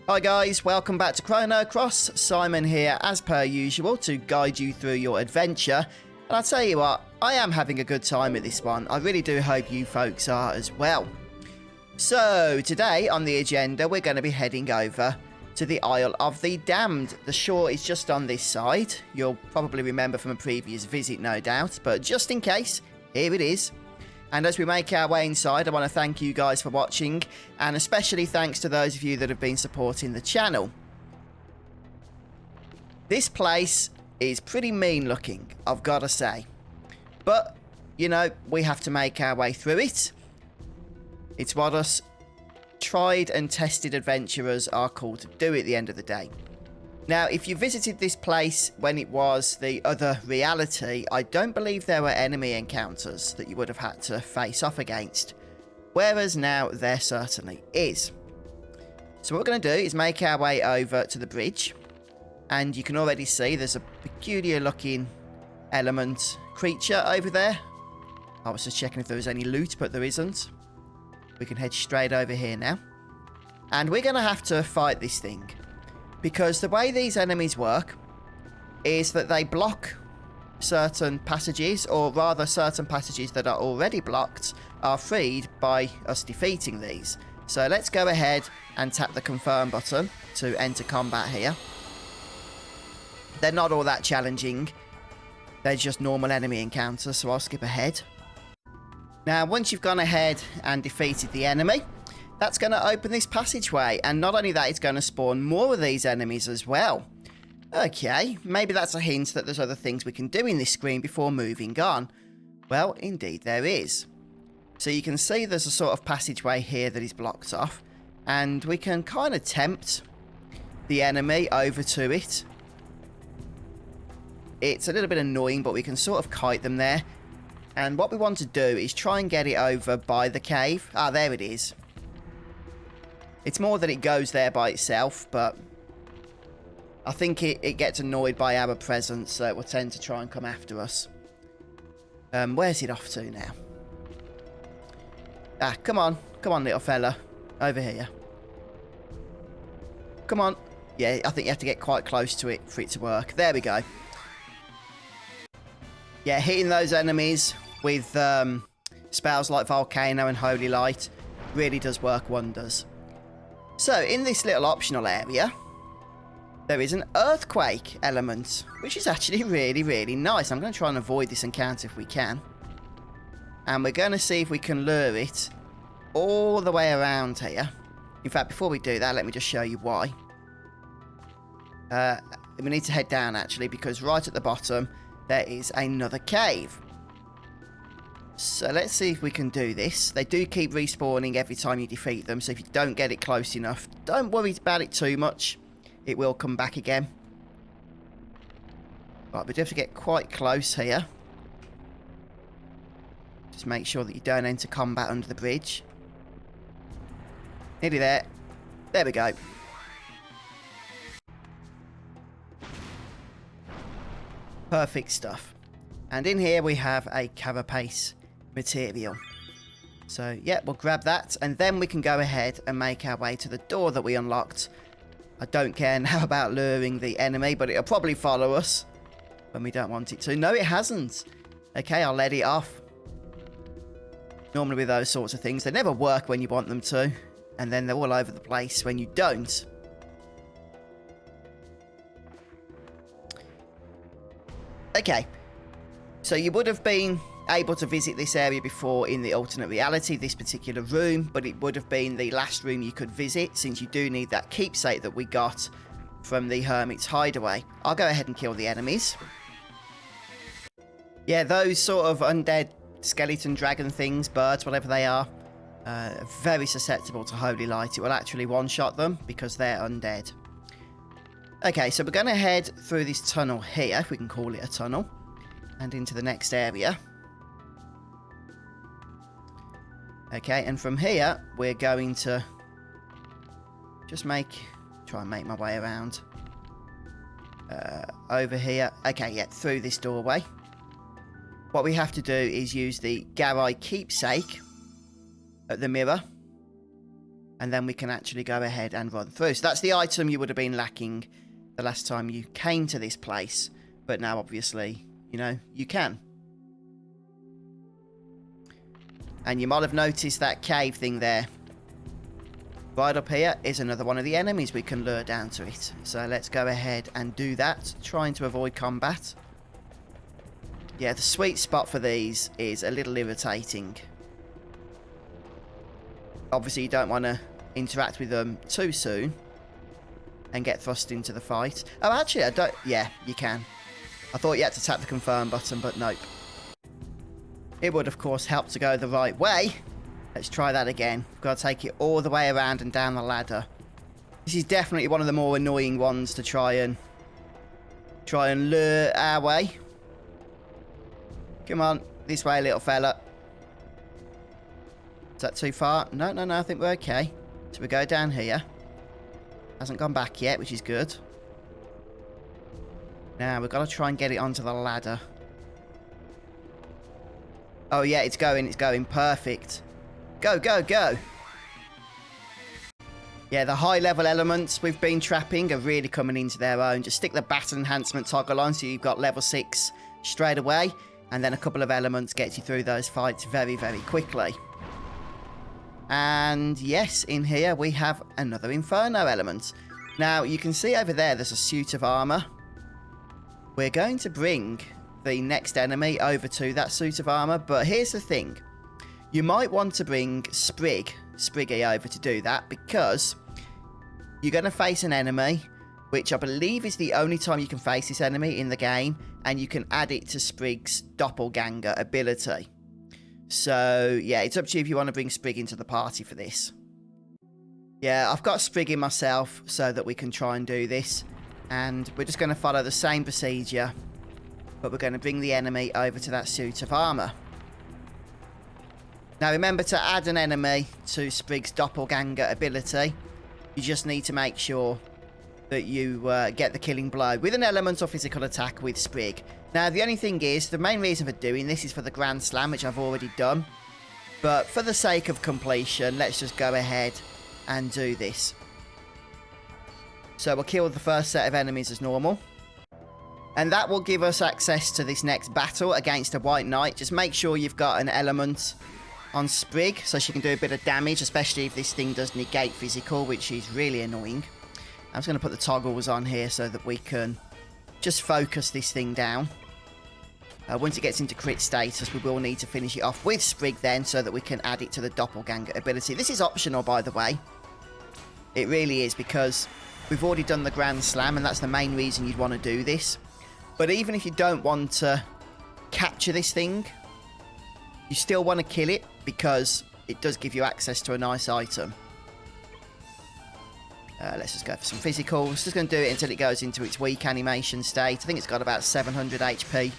Hi guys, welcome back to Chrono Cross. Simon here as per usual to guide you through your adventure. And I'll tell you what, I am having a good time with this one. I really do hope you folks are as well. So today on the agenda we're going to be heading over to the Isle of the Damned. The shore is just on this side. You'll probably remember from a previous visit, no doubt, but just in case, here it is. And as we make our way inside, I want to thank you guys for watching, and especially thanks to those of you that have been supporting the channel. This place is pretty mean looking, I've got to say. But, you know, we have to make our way through it. It's what us tried and tested adventurers are called to do at the end of the day. Now, if you visited this place when it was the other reality, I don't believe there were enemy encounters that you would have had to face off against. Whereas now, there certainly is. So what we're going to do is make our way over to the bridge. And you can already see there's a peculiar looking creature over there. I was just checking if there was any loot, but there isn't. We can head straight over here now. And we're going to have to fight this thing. Because the way these enemies work is that they block certain passages, or rather certain passages that are already blocked are freed by us defeating these. So let's go ahead and tap the confirm button to enter combat here. They're not all that challenging. They're just normal enemy encounters, so I'll skip ahead. Now, once you've gone ahead and defeated the enemy, that's going to open this passageway, and not only that, it's going to spawn more of these enemies as well. Okay, maybe that's a hint that there's other things we can do in this screen before moving on. Well, indeed there is. So you can see there's a sort of passageway here that is blocked off, and we can kind of tempt the enemy over to it. It's a little bit annoying, but we can sort of kite them there. And what we want to do is try and get it over by the cave. Ah, there it is. It's more that it goes there by itself, but I think it gets annoyed by our presence, so it will tend to try and come after us. Where's it off to now? Ah, come on, little fella. Over here. Come on. Yeah, I think you have to get quite close to it for it to work. There we go. Yeah, hitting those enemies with spells like Volcano and Holy Light really does work wonders. So, in this little optional area, there is an earthquake element, which is actually really, really nice. I'm going to try and avoid this encounter if we can. And we're going to see if we can lure it all the way around here. In fact, before we do that, let me just show you why. We need to head down, actually, because right at the bottom, there is another cave. So let's see if we can do this. They do keep respawning every time you defeat them, so if you don't get it close enough, don't worry about it too much. It will come back again. Right, we do have to get quite close here. Just make sure that you don't enter combat under the bridge. Nearly there. There we go. Perfect stuff. And in here we have a carapace material. So, yeah, we'll grab that, and then we can go ahead and make our way to the door that we unlocked. I don't care now about luring the enemy, but it'll probably follow us when we don't want it to. No, it hasn't. Okay, I'll let it off. Normally with those sorts of things, they never work when you want them to, and then they're all over the place when you don't. Okay, so you would have been able to visit this area before in the alternate reality, this particular room, but it would have been the last room you could visit, since you do need that keepsake that we got from the Hermit's Hideaway. I'll go ahead and kill the enemies. Yeah, those sort of undead skeleton dragon things, birds, whatever they are very susceptible to Holy Light. It will actually one-shot them because they're undead. Okay, so we're going to head through this tunnel here, if we can call it a tunnel, and into the next area. Okay, and from here, we're going to just try and make my way around over here. Okay, yeah, through this doorway. What we have to do is use the Garai keepsake at the mirror And then we can actually go ahead and run through. So that's the item you would have been lacking the last time you came to this place. But now, obviously, you know, you can. And you might have noticed that cave thing there. Right up here is another one of the enemies we can lure down to it. So let's go ahead and do that, trying to avoid combat. Yeah, the sweet spot for these is a little irritating. Obviously, you don't want to interact with them too soon and get thrust into the fight. Oh, actually, I don't... Yeah, you can. I thought you had to tap the confirm button, but nope. It would, of course, help to go the right way. Let's try that again. We've got to take it all the way around and down the ladder. This is definitely one of the more annoying ones to try and lure our way. Come on, this way, little fella. Is that too far? No, I think we're okay. So we go down here. Hasn't gone back yet, which is good. Now, we've got to try and get it onto the ladder. Oh, yeah, it's going. Perfect. Go, go, go. Yeah, the high-level elements we've been trapping are really coming into their own. Just stick the battle enhancement toggle on so you've got level 6 straight away. And then a couple of elements gets you through those fights very, very quickly. And yes, in here we have another Inferno element. Now, you can see over there there's a suit of armor. We're going to bring the next enemy over to that suit of armor, but here's the thing. You might want to bring Spriggy over to do that, because you're going to face an enemy, which I believe is the only time you can face this enemy in the game, and you can add it to Sprig's doppelganger ability. So, yeah, it's up to you if you want to bring Sprig into the party for this. Yeah, I've got Spriggy myself so that we can try and do this. And we're just going to follow the same procedure, but we're going to bring the enemy over to that suit of armor. Now, remember to add an enemy to Sprig's doppelganger ability. You just need to make sure that you get the killing blow with an element or physical attack with Sprig. Now, the only thing is, the main reason for doing this is for the Grand Slam, which I've already done. But for the sake of completion, let's just go ahead and do this. So we'll kill the first set of enemies as normal. And that will give us access to this next battle against a White Knight. Just make sure you've got an element on Sprig so she can do a bit of damage, especially if this thing does negate physical, which is really annoying. I'm just going to put the toggles on here so that we can just focus this thing down. Once it gets into crit status, we will need to finish it off with Sprig then, so that we can add it to the doppelganger ability. This is optional, by the way. It really is, because we've already done the Grand Slam, and that's the main reason you'd want to do this. But even if you don't want to capture this thing, you still want to kill it, because it does give you access to a nice item. Let's just go for some physicals. Just going to do it until it goes into its weak animation state. I think it's got about 700 HP.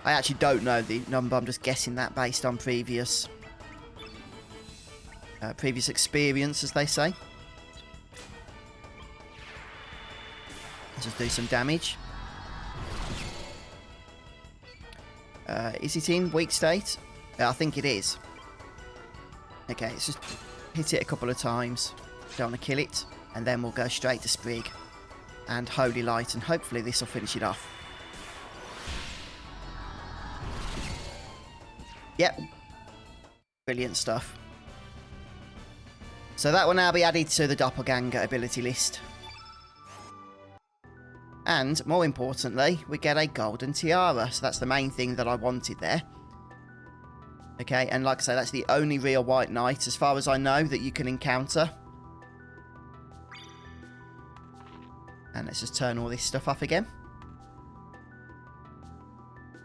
I actually don't know the number. I'm just guessing that based on previous experience, as they say. Let's just do some damage. Is it in weak state? I think it is. Okay, let's just hit it a couple of times. Don't want to kill it. And then we'll go straight to Sprig and Holy Light, and hopefully this will finish it off. Yep. Brilliant stuff. So that will now be added to the doppelganger ability list. And, more importantly, we get a golden tiara. So that's the main thing that I wanted there. Okay, and like I say, that's the only real White Knight, as far as I know, that you can encounter. And let's just turn all this stuff off again.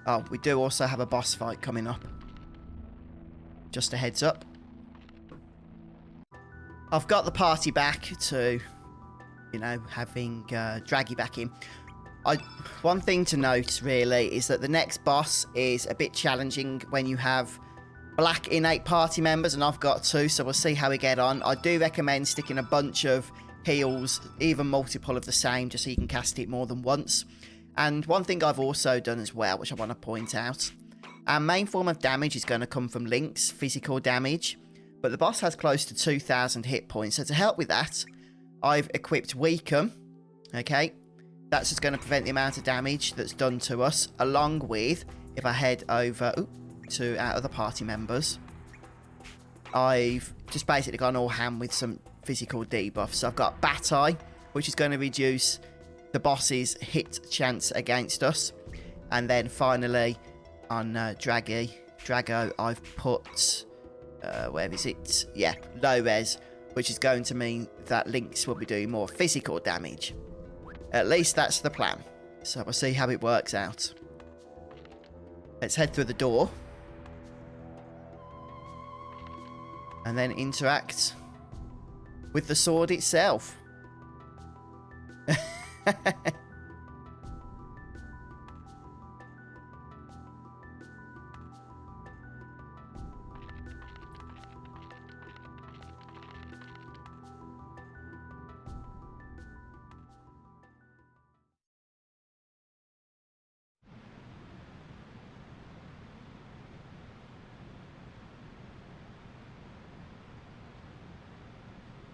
Oh, we do also have a boss fight coming up. Just a heads up. I've got the party back to, you know, having Draggy back in. One thing to note, really, is that the next boss is a bit challenging when you have black innate party members, and I've got 2, so we'll see how we get on. I do recommend sticking a bunch of heals, even multiple of the same, just so you can cast it more than once. And one thing I've also done as well, which I want to point out, our main form of damage is going to come from Link's physical damage, But the boss has close to 2,000 hit points. So to help with that, I've equipped Weaken. Okay. That's just going to prevent the amount of damage that's done to us. Along with, if I head over to our other party members, I've just basically gone all ham with some physical debuffs. So I've got Bat Eye, which is going to reduce the boss's hit chance against us. And then finally, on Drago, I've put, where is it? Yeah, low res, which is going to mean that Lynx will be doing more physical damage. At least that's the plan. So we'll see how it works out. Let's head through the door. And then interact with the sword itself.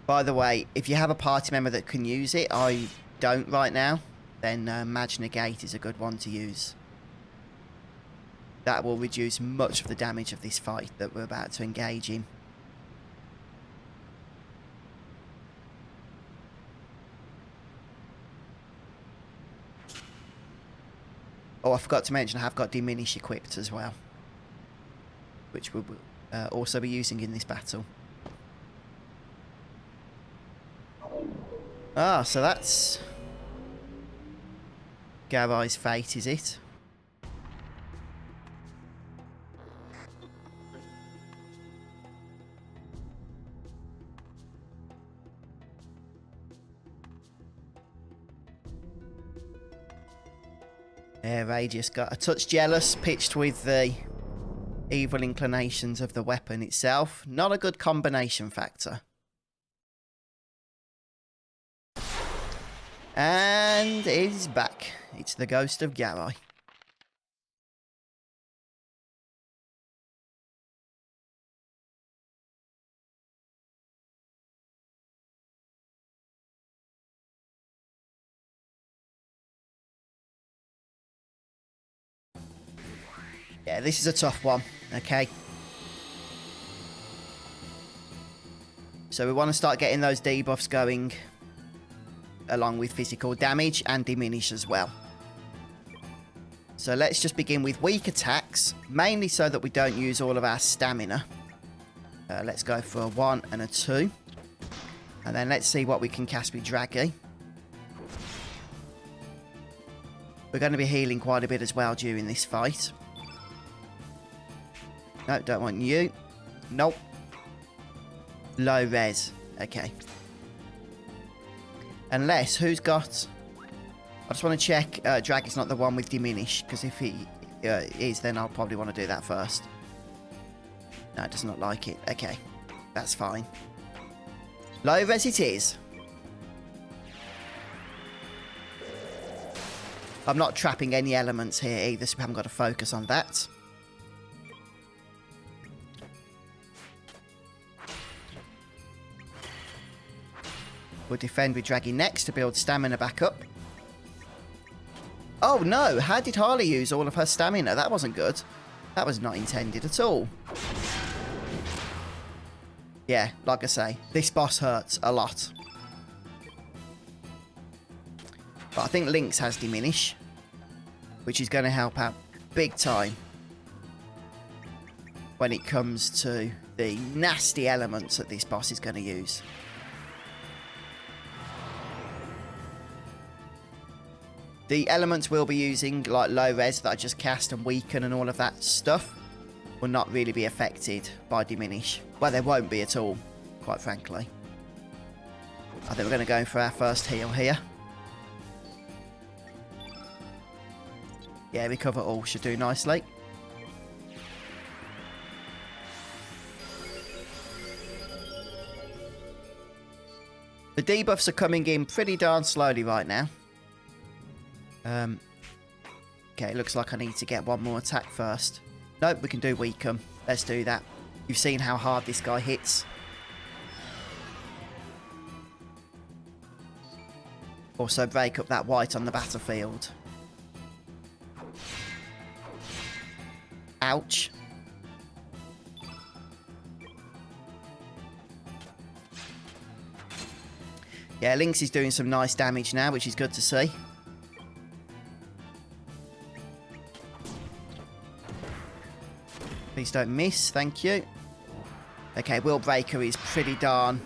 By the way, if you have a party member that can use it, I don't right now, then Mage Negate is a good one to use. That will reduce much of the damage of this fight that we're about to engage in. Oh, I forgot to mention I have got Diminish equipped as well, which we'll also be using in this battle. Ah, so that's Garai's fate, is it? Yeah, Radius got a touch jealous, pitched with the evil inclinations of the weapon itself. Not a good combination factor. And it is back. It's the ghost of Garai. Yeah, this is a tough one, okay? So we want to start getting those debuffs going, along with physical damage and diminish as well. So let's just begin with weak attacks, mainly so that we don't use all of our stamina. Let's go for a 1 and a 2. And then let's see what we can cast with Draggy. We're going to be healing quite a bit as well during this fight. No, don't want you. Nope. Low res. Okay. Unless, who's got... I just want to check Drag is not the one with Diminish, because if he is, then I'll probably want to do that first. No, it does not like it. Okay, that's fine. Low res it is. I'm not trapping any elements here either, so we haven't got to focus on that. We'll defend with Draggy next to build stamina back up. Oh no, how did Harley use all of her stamina? That wasn't good. That was not intended at all. Yeah, like I say, this boss hurts a lot. But I think Lynx has Diminish, which is going to help out big time when it comes to the nasty elements that this boss is going to use. The elements we'll be using, like low res that I just cast and weaken and all of that stuff, will not really be affected by Diminish. Well, they won't be at all, quite frankly. I think we're going to go for our first heal here. Yeah, recover all should do nicely. The debuffs are coming in pretty darn slowly right now. Okay, it looks like I need to get one more attack first. Nope, we can do weaken. Let's do that. You've seen how hard this guy hits. Also break up that white on the battlefield. Ouch. Yeah, Lynx is doing some nice damage now, which is good to see. Please don't miss, thank you. Okay, Will Breaker is pretty darn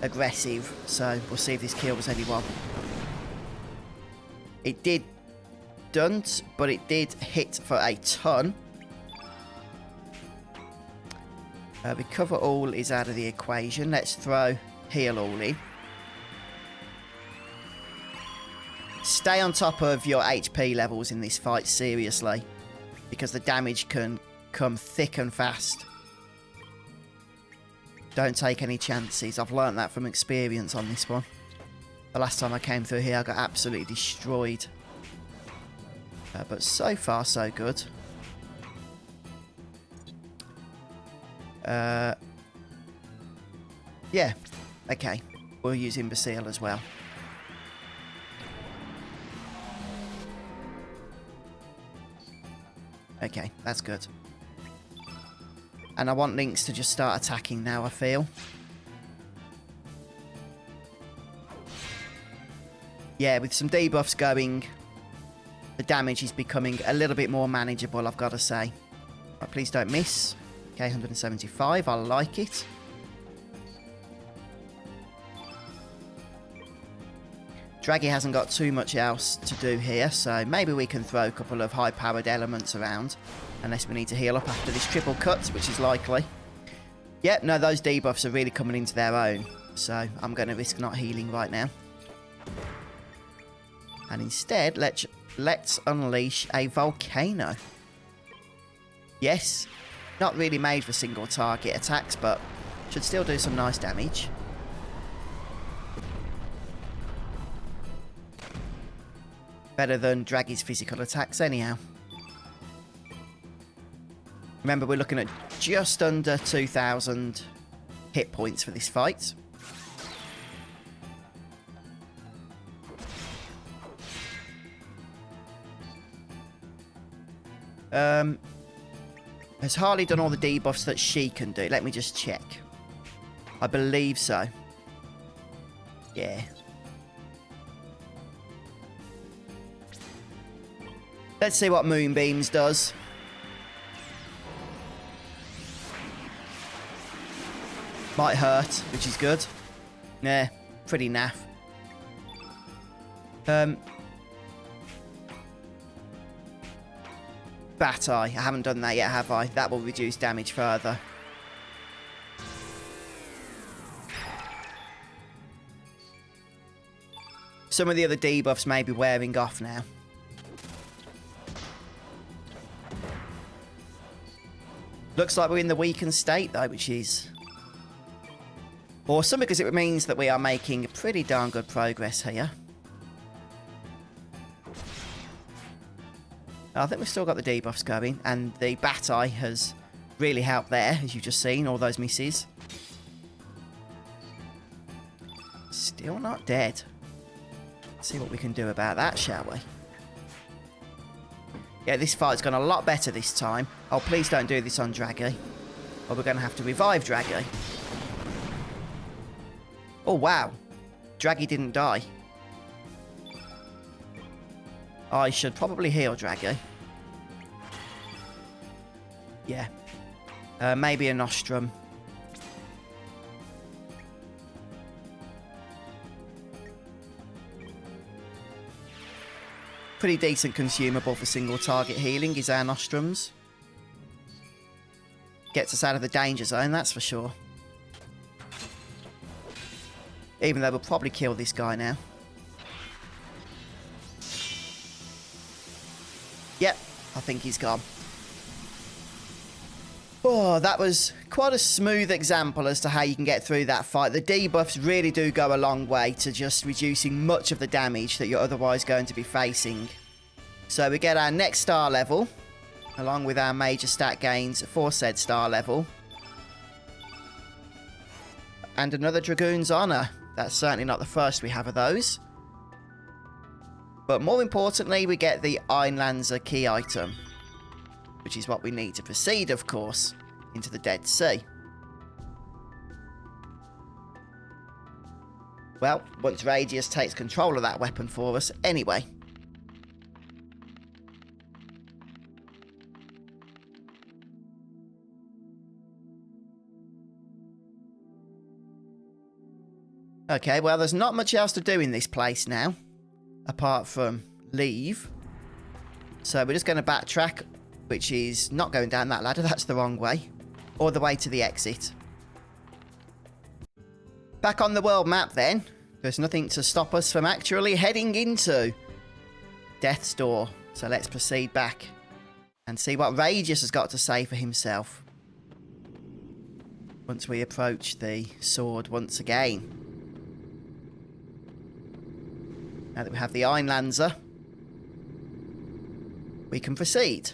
aggressive, so we'll see if this kills anyone. It didn't, but it did hit for a ton. Recover all is out of the equation. Let's throw heal all in. Stay on top of your HP levels in this fight, seriously, because the damage can come thick and fast. Don't take any chances. I've learnt that from experience on this one. The last time I came through here, I got absolutely destroyed. But so far, so good. Yeah. Okay. We'll use Imbecile as well. Okay, that's good. And I want Lynx to just start attacking now, I feel. Yeah, with some debuffs going, the damage is becoming a little bit more manageable, I've got to say. Right, please don't miss. Okay, 175, I like it. Draggy hasn't got too much else to do here, so maybe we can throw a couple of high-powered elements around. Unless we need to heal up after this triple cut, which is likely. Yep, no, those debuffs are really coming into their own. So I'm going to risk not healing right now. And instead, let's unleash a volcano. Yes, not really made for single target attacks, but should still do some nice damage. Better than Draggy's physical attacks anyhow. Remember, we're looking at just under 2,000 hit points for this fight. Has Harley done all the debuffs that she can do? Let me just check. I believe so. Yeah. Let's see what Moonbeams does. Might hurt, which is good. Yeah, pretty naff. Bat Eye. I haven't done that yet, have I? That will reduce damage further. Some of the other debuffs may be wearing off now. Looks like we're in the weakened state, though, which is awesome, because it means that we are making pretty darn good progress here. I think we've still got the debuffs going, and the Bat Eye has really helped there, as you've just seen, all those misses. Still not dead. Let's see what we can do about that, shall we? Yeah, this fight's gone a lot better this time. Oh, please don't do this on Draggy, or we're going to have to revive Draggy. Oh, wow. Draggy didn't die. I should probably heal Draggy. Yeah. Maybe a Nostrum. Pretty decent consumable for single target healing is our Nostrums. Gets us out of the danger zone, that's for sure. Even though we'll probably kill this guy now. Yep, I think he's gone. Oh, that was quite a smooth example as to how you can get through that fight. The debuffs really do go a long way to just reducing much of the damage that you're otherwise going to be facing. So we get our next star level, along with our major stat gains for said star level. and another Dragoon's Honour. That's certainly not the first we have of those. But more importantly, we get the Einlanzer key item, which is what we need to proceed, of course, into the Dead Sea. Well, once Radius takes control of that weapon for us anyway. Okay, well, there's not much else to do in this place now, apart from leave. So we're just going to backtrack, which is not going down that ladder, that's the wrong way, all the way to the exit. Back on the world map then, there's nothing to stop us from actually heading into Death's Door. So let's proceed back and see what Radius has got to say for himself once we approach the sword once again. Now that we have the Einlanzer, we can proceed.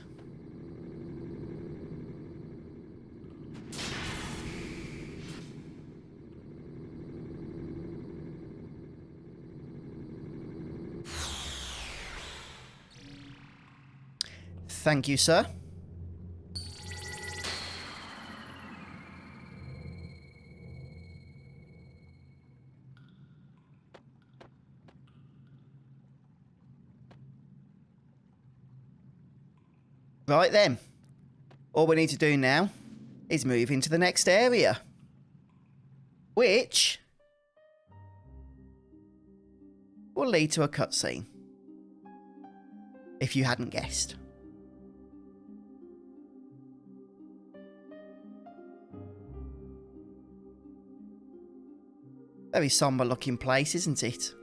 Thank you, sir. Right then, all we need to do now is move into the next area, which will lead to a cutscene, if you hadn't guessed. Very somber looking place, isn't it?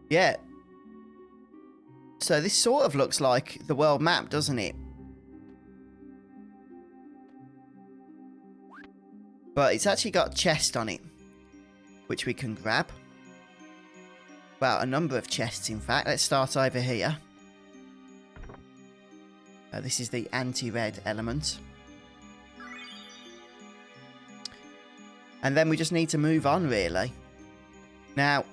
Yeah. So this sort of looks like the world map, doesn't it? But it's actually got a chest on it, which we can grab. Well, a number of chests, in fact. Let's start over here. This is the anti-red element. And then we just need to move on, really. Now,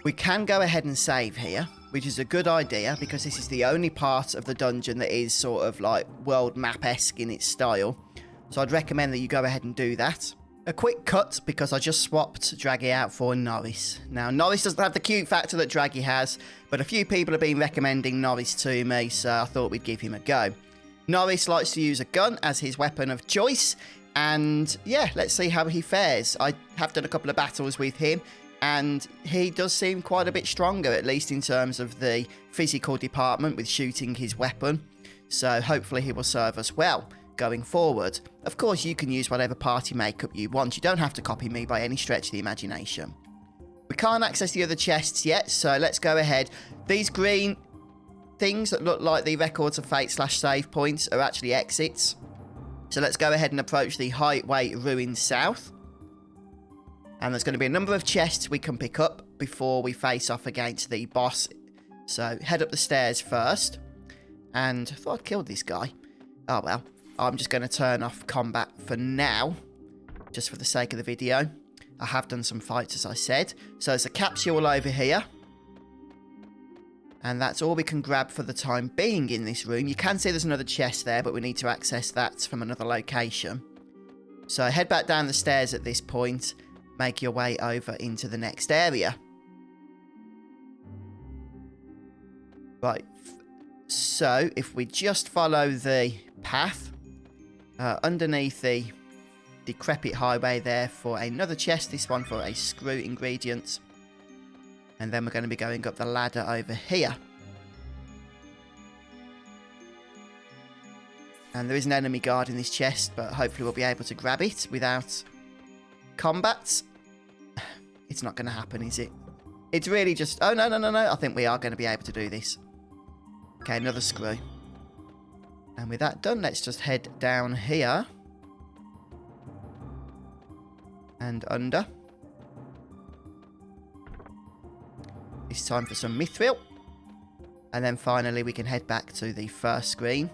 we can go ahead and save here, which is a good idea because this is the only part of the dungeon that is sort of like world map-esque in its style. So I'd recommend that you go ahead and do that. A quick cut because I just swapped Draggy out for Norris. Now, Norris doesn't have the cute factor that Draggy has, but a few people have been recommending Norris to me, so I thought we'd give him a go. Norris likes to use a gun as his weapon of choice, and yeah, let's see how he fares. I have done a couple of battles with him, and he does seem quite a bit stronger, at least in terms of the physical department with shooting his weapon. So hopefully he will serve us well going forward. Of course, you can use whatever party makeup you want. You don't have to copy me by any stretch of the imagination. We can't access the other chests yet, so let's go ahead. These green things that look like the Records of Fate / save points are actually exits. So let's go ahead and approach the Highway Ruins South. And there's going to be a number of chests we can pick up before we face off against the boss. So head up the stairs first. And I thought I'd killed this guy. Oh well. I'm just going to turn off combat for now, just for the sake of the video. I have done some fights, as I said. So there's a capsule over here. And that's all we can grab for the time being in this room. You can see there's another chest there, but we need to access that from another location. So head back down the stairs at this point. Make your way over into the next area. Right. So if we just follow the path underneath the decrepit highway there for another chest, this one for a screw ingredient, and then we're going to be going up the ladder over here, and there is an enemy guard in this chest, but hopefully we'll be able to grab it without combat. It's not going to happen, is it? It's really just... oh, no. I think we are going to be able to do this. Okay, another screw. And with that done, let's just head down here. And under. It's time for some mithril. And then finally we can head back to the first screen.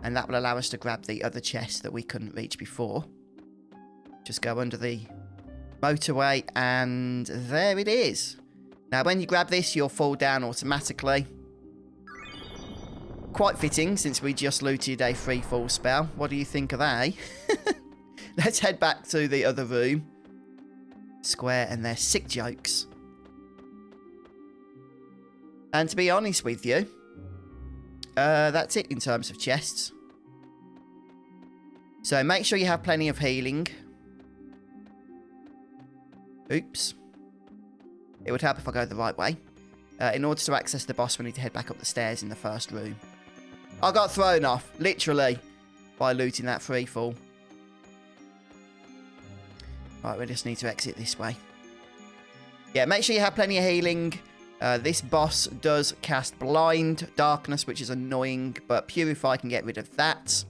And that will allow us to grab the other chest that we couldn't reach before. Just go under the motorway and there it is. Now when you grab this, you'll fall down automatically. Quite fitting since we just looted a free fall spell. What do you think of that, eh? Let's head back to the other room. Square and their sick jokes. And to be honest with you, that's it in terms of chests. So make sure you have plenty of healing. Oops. It would help if I go the right way. In order to access the boss, we need to head back up the stairs in the first room. I got thrown off, literally, by looting that free fall. Right, we just need to exit this way. Yeah, make sure you have plenty of healing. This boss does cast Blind Darkness, which is annoying, but Purify can get rid of that.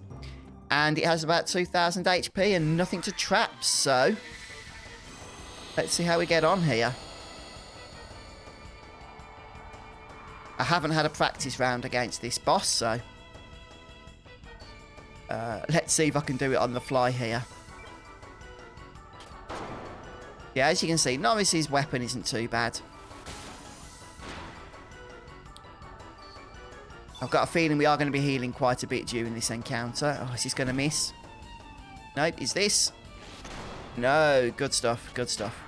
And it has about 2,000 HP and nothing to trap, so let's see how we get on here. I haven't had a practice round against this boss, so let's see if I can do it on the fly here. Yeah, as you can see, Norris's weapon isn't too bad. I've got a feeling we are going to be healing quite a bit during this encounter. Oh, is this going to miss? Nope, is this? No, good stuff, good stuff.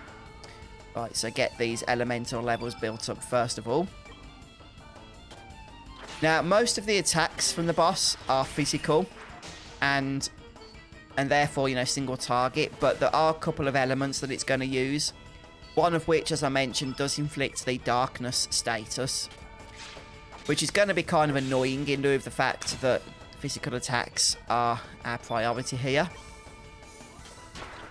Right, so get these elemental levels built up first of all. Now, most of the attacks from the boss are physical and therefore, you know, single target, but there are a couple of elements that it's going to use. One of which, as I mentioned, does inflict the darkness status, which is going to be kind of annoying in lieu of the fact that physical attacks are our priority here.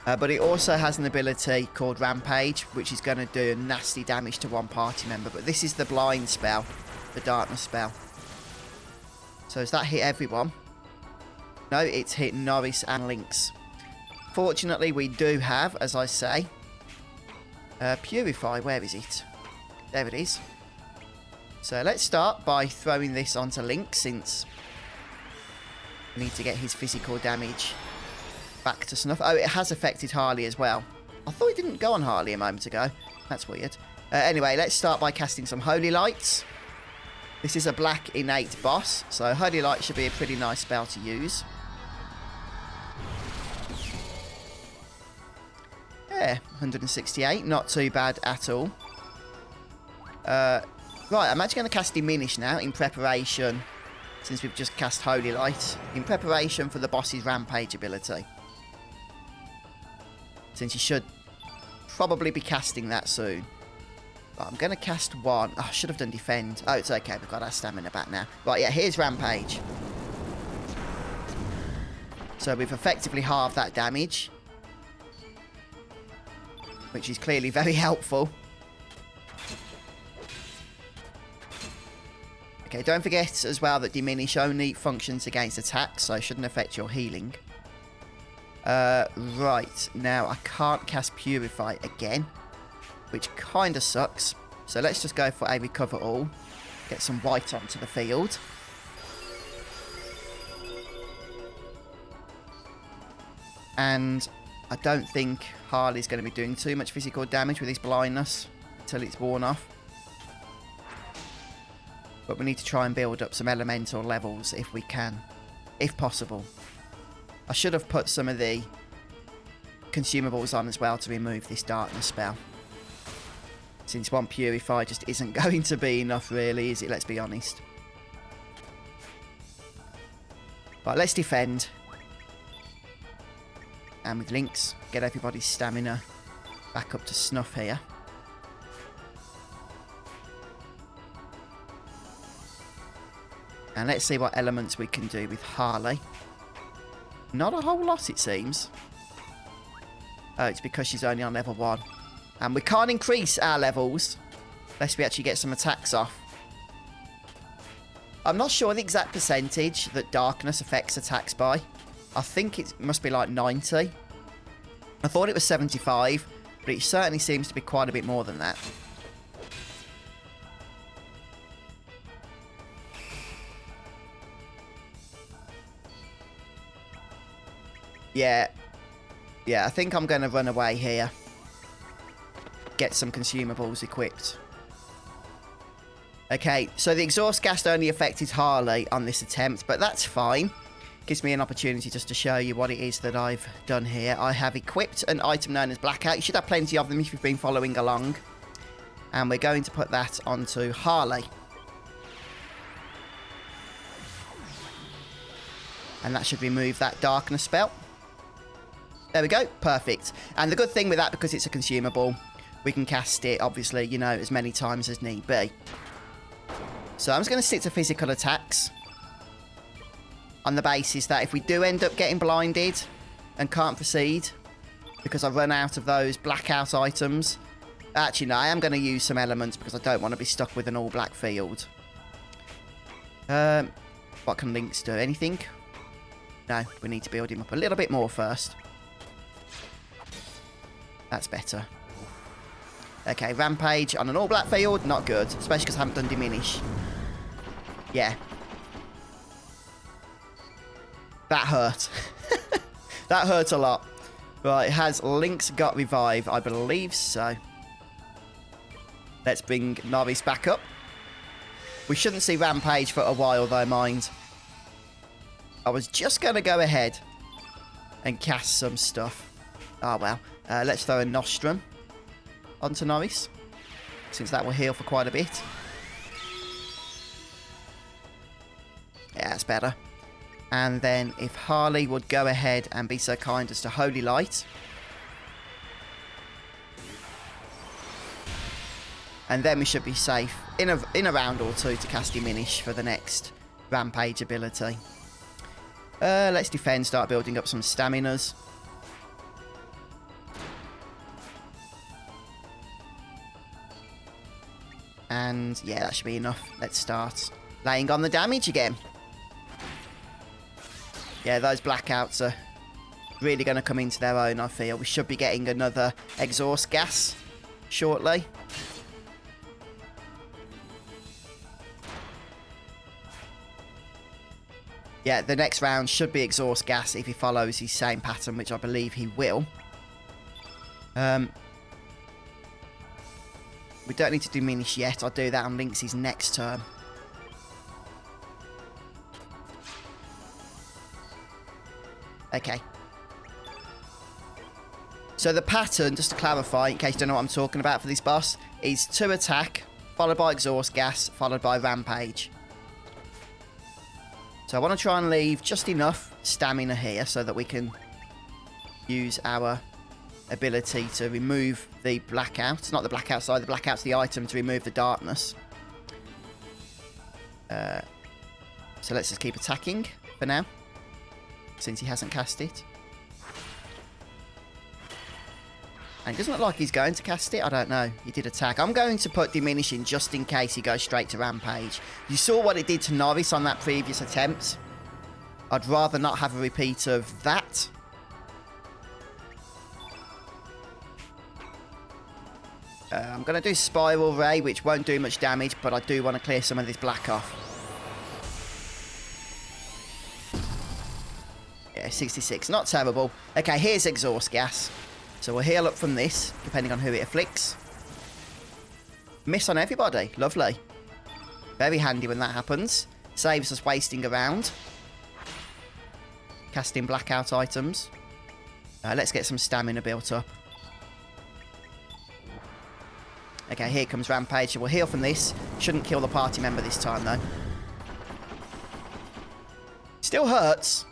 But it also has an ability called Rampage, which is going to do nasty damage to one party member. But this is the blind spell, the darkness spell. So has that hit everyone? No, it's hit Norris and Lynx. Fortunately, we do have, as I say, Purify. Where is it? There it is. So let's start by throwing this onto Lynx, since we need to get his physical damage back to snuff. Oh, it has affected Harley as well. I thought it didn't go on Harley a moment ago. That's weird. Anyway, let's start by casting some Holy Lights. This is a black innate boss, so Holy Light should be a pretty nice spell to use. Yeah, 168, not too bad at all. Right, I'm actually going to cast Diminish now in preparation, since we've just cast Holy Light, in preparation for the boss's Rampage ability. Since you should probably be casting that soon. But I'm going to cast one. Oh, I should have done Defend. Oh, it's okay. We've got our stamina back now. Right, yeah, here's Rampage. So we've effectively halved that damage, which is clearly very helpful. Okay, don't forget as well that Diminish only functions against attacks, so it shouldn't affect your healing. Right, now I can't cast Purify again, which kind of sucks. So let's just go for a Recover All. Get some white onto the field. And I don't think Harley's going to be doing too much physical damage with his blindness until it's worn off. But we need to try and build up some elemental levels if we can, if possible. I should have put some of the consumables on as well to remove this darkness spell. Since one Purify just isn't going to be enough really, is it? Let's be honest. Right, let's defend. And with Lynx, get everybody's stamina back up to snuff here. And let's see what elements we can do with Harley. Not a whole lot, it seems. Oh, it's because she's only on level 1. And we can't increase our levels unless we actually get some attacks off. I'm not sure the exact percentage that darkness affects attacks by. I think it must be like 90. I thought it was 75, but it certainly seems to be quite a bit more than that. Yeah. Yeah, I think I'm going to run away here. Get some consumables equipped. Okay, so the exhaust gas only affected Harley on this attempt, but that's fine. Gives me an opportunity just to show you what it is that I've done here. I have equipped an item known as Blackout. You should have plenty of them if you've been following along. And we're going to put that onto Harley. And that should remove that darkness spell. There we go, perfect. And the good thing with that, because it's a consumable, we can cast it, obviously, you know, as many times as need be. So I'm just going to stick to physical attacks. On the basis that if we do end up getting blinded and can't proceed, because I've run out of those blackout items. Actually, no, I am going to use some elements because I don't want to be stuck with an all-black field. What can Lynx do? Anything? No, we need to build him up a little bit more first. That's better. Okay, Rampage on an all-black field, not good. Especially because I haven't done Diminish. Yeah. That hurt. That hurt a lot. Right, has Lynx got Revive? I believe so. Let's bring Norris back up. We shouldn't see Rampage for a while, though, mind. I was just going to go ahead and cast some stuff. Oh, well. Let's throw a Nostrum onto Norris, since that will heal for quite a bit. Yeah, that's better. And then if Harley would go ahead and be so kind as to Holy Light. And then we should be safe in a round or two to cast Diminish for the next Rampage ability. Let's defend, start building up some staminas. And yeah, that should be enough. Let's start laying on the damage again. Yeah, those blackouts are really going to come into their own, I feel. We should be getting another exhaust gas shortly. Yeah, the next round should be exhaust gas if he follows his same pattern, which I believe he will. We don't need to diminish yet. I'll do that on Lynx's next turn. Okay. So the pattern, just to clarify, in case you don't know what I'm talking about for this boss, is 2 attack, followed by exhaust gas, followed by rampage. So I want to try and leave just enough stamina here so that we can use our ability to remove the blackout. Not the blackout side, the blackout's the item to remove the darkness. So let's just keep attacking for now, since he hasn't cast it. And it doesn't look like he's going to cast it. I don't know. He did attack. I'm going to put Diminishing just in case he goes straight to Rampage. You saw what it did to Norris on that previous attempt. I'd rather not have a repeat of that. I'm going to do Spiral Ray, which won't do much damage, but I do want to clear some of this black off. Yeah, 66. Not terrible. Okay, here's Exhaust Gas. So we'll heal up from this, depending on who it afflicts. Miss on everybody. Lovely. Very handy when that happens. Saves us wasting around. Casting blackout items. Let's get some stamina built up. Okay, here comes Rampage. So we'll heal from this. Shouldn't kill the party member this time, though. Still hurts.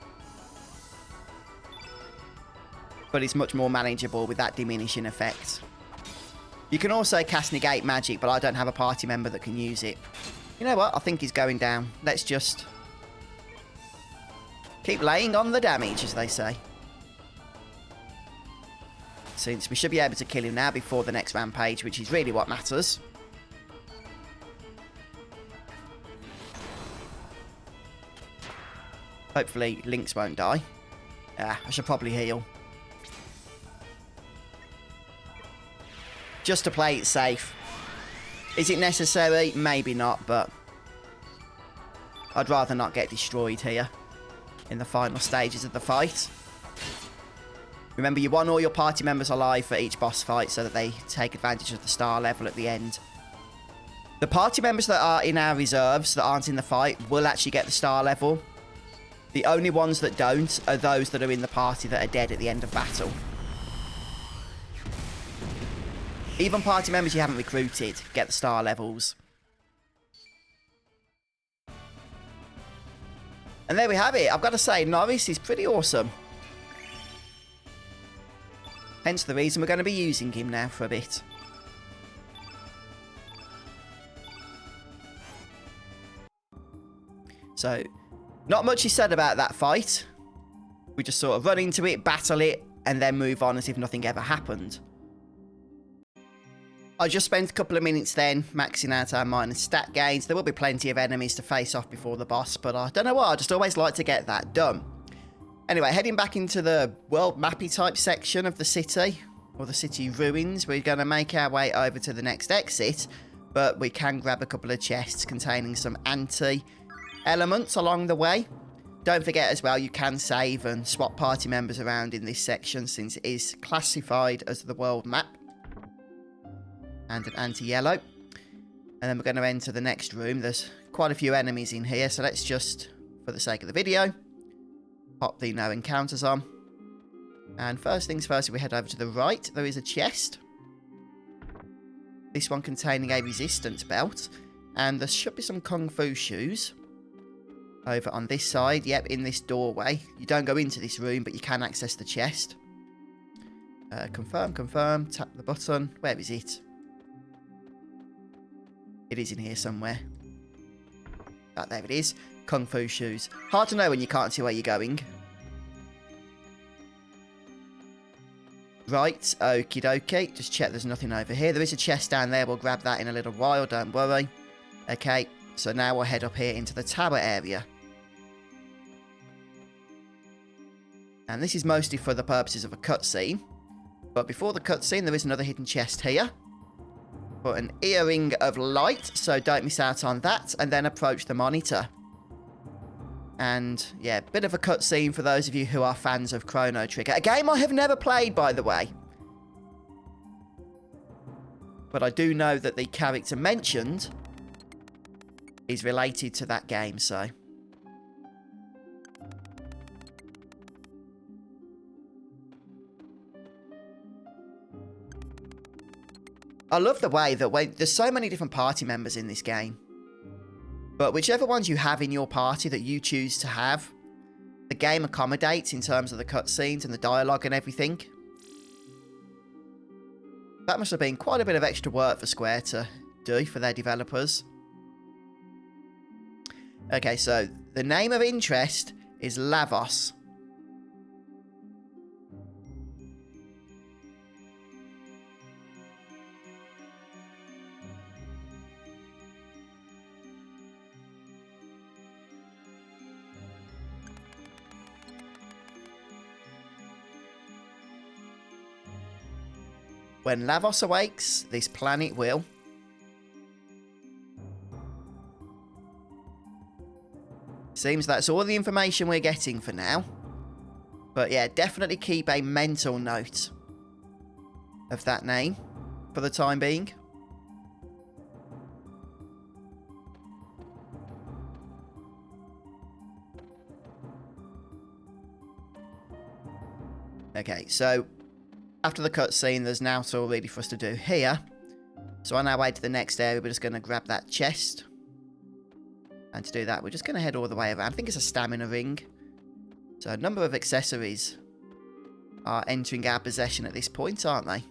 But it's much more manageable with that diminishing effect. You can also cast Negate Magic, but I don't have a party member that can use it. You know what? I think he's going down. Let's just keep laying on the damage, as they say. Since we should be able to kill him now before the next Rampage, which is really what matters. Hopefully, Lynx won't die. I should probably heal. just to play it safe. Is it necessary? Maybe not, but I'd rather not get destroyed here in the final stages of the fight. Remember, you want all your party members alive for each boss fight so that they take advantage of the star level at the end. The party members that are in our reserves that aren't in the fight will actually get the star level. The only ones that don't are those that are in the party that are dead at the end of battle. Even party members you haven't recruited get the star levels. And there we have it. I've got to say, Norris is pretty awesome. Hence the reason we're going to be using him now for a bit. So, not much is said about that fight. We just sort of run into it, battle it, and then move on as if nothing ever happened. I just spent a couple of minutes then maxing out our minor stat gains. There will be plenty of enemies to face off before the boss, but I don't know why, I just always like to get that done. Anyway, heading back into the world mappy type section of the city, or the city ruins, we're going to make our way over to the next exit, but we can grab a couple of chests containing some anti-elements along the way. Don't forget as well, you can save and swap party members around in this section since it is classified as the world map. And an anti-yellow. And then we're going to enter the next room. There's quite a few enemies in here, so let's just, for the sake of the video, pop the no encounters on. And first things first, if we head over to the right, there is a chest. This one containing a resistance belt. And there should be some kung fu shoes over on this side. Yep, in this doorway. You don't go into this room, but you can access the chest. Confirm. Tap the button. Where is it? It is in here somewhere. Oh, there it is. Kung fu shoes. Hard to know when you can't see where you're going. Right, okie dokie. Just check there's nothing over here. There is a chest down there. We'll grab that in a little while, don't worry. Okay, so now we'll head up here into the tower area. And this is mostly for the purposes of a cutscene. But before the cutscene, there is another hidden chest here. But an earring of light, so don't miss out on that. And then approach the monitor. And, yeah, bit of a cutscene for those of you who are fans of Chrono Trigger. A game I have never played, by the way. But I do know that the character mentioned is related to that game, so... I love the way that there's so many different party members in this game. But whichever ones you have in your party that you choose to have, the game accommodates in terms of the cutscenes and the dialogue and everything. That must have been quite a bit of extra work for Square to do for their developers. Okay, so the name of interest is Lavos. When Lavos awakes, this planet will... Seems that's all the information we're getting for now. But yeah, definitely keep a mental note of that name for the time being. Okay, so... After the cutscene, there's now all really for us to do here. So on our way to the next area, we're just going to grab that chest. And to do that, we're just going to head all the way around. I think it's a stamina ring. So a number of accessories are entering our possession at this point, aren't they?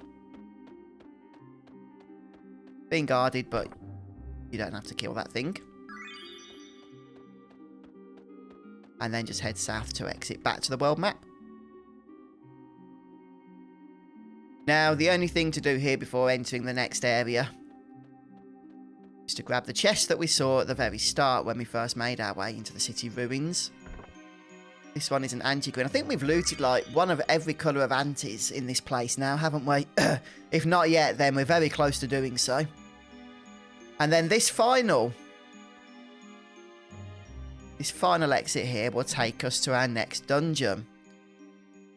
Being guarded, but you don't have to kill that thing. And then just head south to exit back to the world map. Now, the only thing to do here before entering the next area is to grab the chest that we saw at the very start when we first made our way into the city ruins. This one is an anti-green. I think we've looted like one of every colour of antis in this place now, haven't we? If not yet, then we're very close to doing so. And then this final exit here will take us to our next dungeon.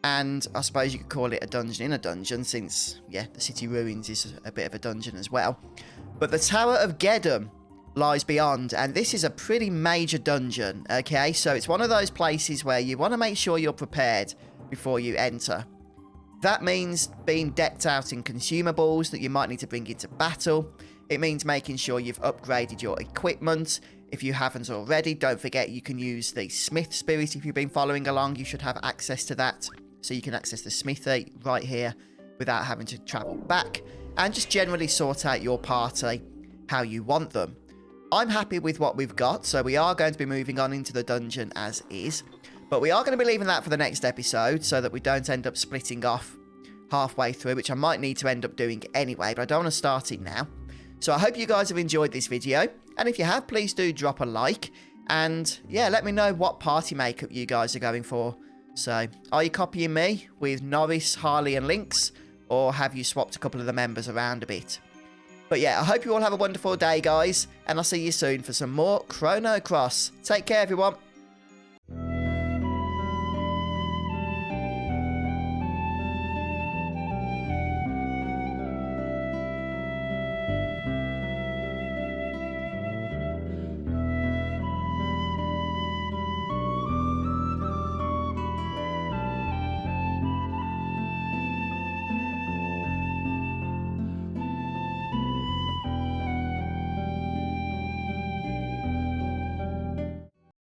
And I suppose you could call it a dungeon in a dungeon, since, yeah, the City Ruins is a bit of a dungeon as well. But the Tower of Gedum lies beyond, and this is a pretty major dungeon, okay? So it's one of those places where you want to make sure you're prepared before you enter. That means being decked out in consumables that you might need to bring into battle. It means making sure you've upgraded your equipment. If you haven't already, don't forget you can use the Smith Spirit. If you've been following along, you should have access to that. So you can access the smithy right here without having to travel back. And just generally sort out your party how you want them. I'm happy with what we've got, so we are going to be moving on into the dungeon as is. But we are going to be leaving that for the next episode so that we don't end up splitting off halfway through, which I might need to end up doing anyway, but I don't want to start it now. So I hope you guys have enjoyed this video, and if you have, please do drop a like, and yeah, let me know what party makeup you guys are going for. So, are you copying me with Norris, Harley and Lynx, or have you swapped a couple of the members around a bit? But yeah, I hope you all have a wonderful day, guys, and I'll see you soon for some more Chrono Cross. Take care, everyone.